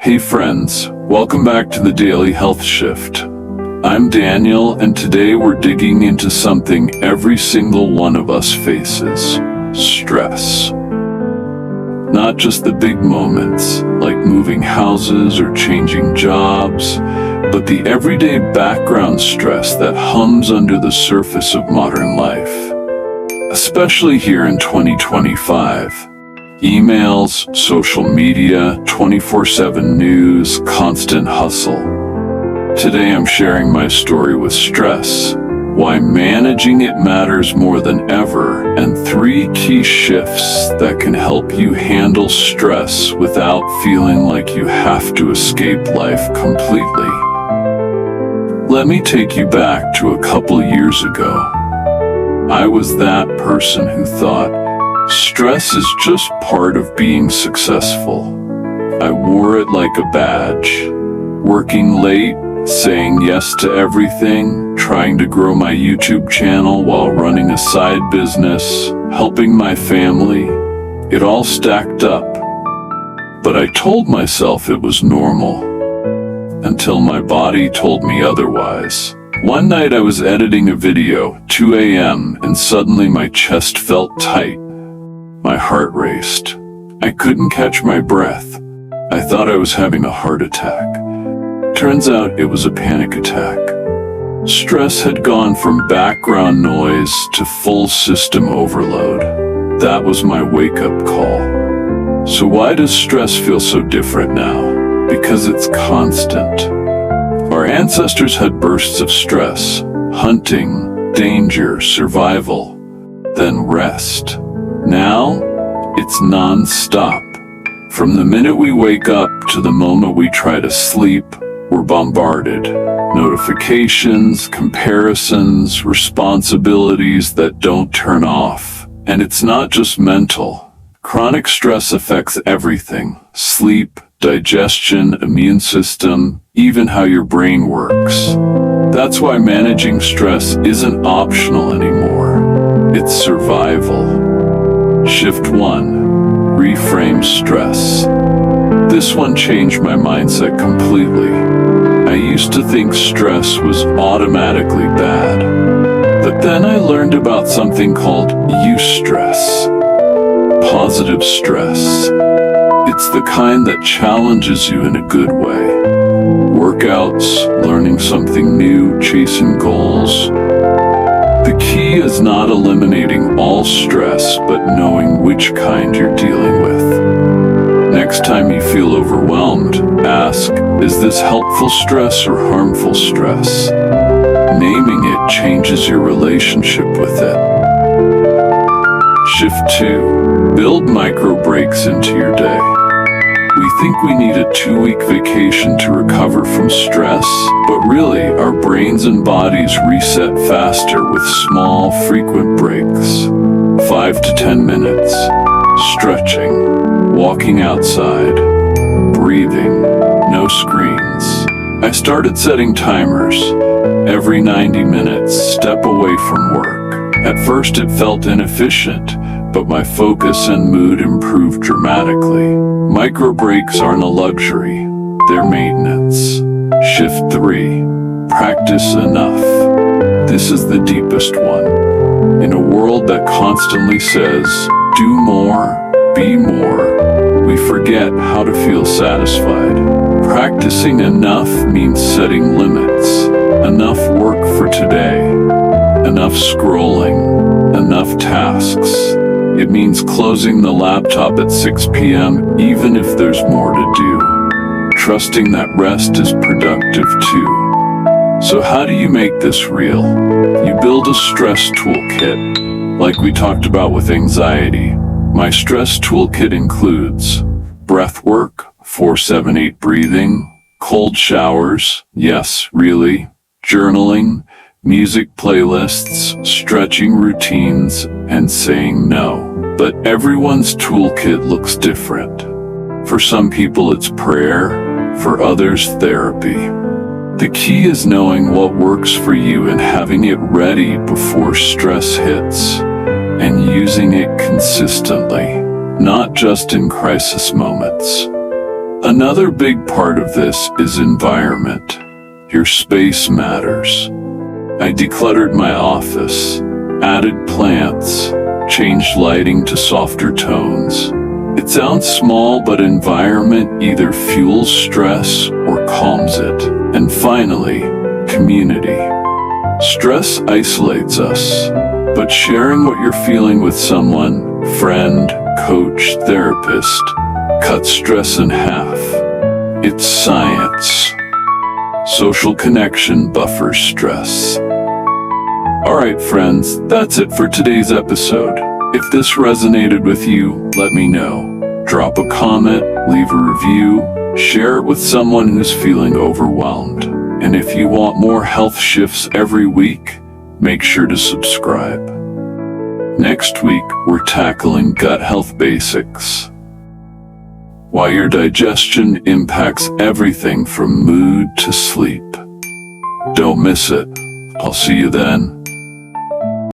Hey friends, welcome back to the Daily Health Shift. I'm Daniel, and today we're digging into something every single one of us faces: stress. Not just the big moments, like moving houses or changing jobs, but the everyday background stress that hums under the surface of modern life. Especially here in 2025. Emails, social media, 24/7 news, constant hustle. Today I'm sharing my story with stress, why managing it matters more than ever, and 3 key shifts that can help you handle stress without feeling like you have to escape life completely. Let me take you back to a couple years ago. I was that person who thought, stress is just part of being successful. I wore it like a badge. Working late, saying yes to everything, trying to grow my YouTube channel while running a side business, helping my family. It all stacked up. But I told myself it was normal, until my body told me otherwise. One night I was editing a video, 2 a.m., and suddenly my chest felt tight. My heart raced. I couldn't catch my breath. I thought I was having a heart attack. Turns out it was a panic attack. Stress had gone from background noise to full system overload. That was my wake-up call. So why does stress feel so different now? Because it's constant. Our ancestors had bursts of stress: hunting, danger, survival, then rest. Now, it's non-stop. From the minute we wake up to the moment we try to sleep, we're bombarded. Notifications, comparisons, responsibilities that don't turn off. And it's not just mental. Chronic stress affects everything: sleep, digestion, immune system, even how your brain works. That's why managing stress isn't optional anymore. It's survival. Shift 1. Reframe stress. This one changed my mindset completely. I used to think stress was automatically bad. But then I learned about something called eustress. Positive stress. It's the kind that challenges you in a good way. Workouts, learning something new, chasing goals. The key is not eliminating all stress, but knowing which kind you're dealing with. Next time you feel overwhelmed, ask, is this helpful stress or harmful stress? Naming it changes your relationship with it. Shift 2. Build micro breaks into your day. We think we need a 2-week vacation to recover from stress, but really, our brains and bodies reset faster with small, frequent breaks. 5 to 10 minutes. Stretching. Walking outside. Breathing. No screens. I started setting timers. Every 90 minutes, step away from work. At first it felt inefficient, but my focus and mood improved dramatically. Micro breaks aren't a luxury, they're maintenance. Shift 3. Practice enough. This is the deepest one. In a world that constantly says, do more, be more, we forget how to feel satisfied. Practicing enough means setting limits. Enough work for today. Enough scrolling. Enough tasks. It means closing the laptop at 6 p.m. even if there's more to do. Trusting that rest is productive too. So how do you make this real? You build a stress toolkit, like we talked about with anxiety. My stress toolkit includes breath work, 4-7-8 breathing, cold showers, yes, really, journaling, music playlists, stretching routines, and saying no. But everyone's toolkit looks different. For some people it's prayer, for others therapy. The key is knowing what works for you and having it ready before stress hits, and using it consistently, not just in crisis moments. Another big part of this is environment. Your space matters. I decluttered my office, added plants, changed lighting to softer tones. It sounds small, but environment either fuels stress or calms it. And finally, community. Stress isolates us, but sharing what you're feeling with someone, friend, coach, therapist, cuts stress in half. It's science. Social connection buffers stress. Alright friends, that's it for today's episode. If this resonated with you, let me know. Drop a comment, leave a review, share it with someone who's feeling overwhelmed. And if you want more health shifts every week, make sure to subscribe. Next week, we're tackling gut health basics. Why your digestion impacts everything from mood to sleep. Don't miss it. I'll see you then.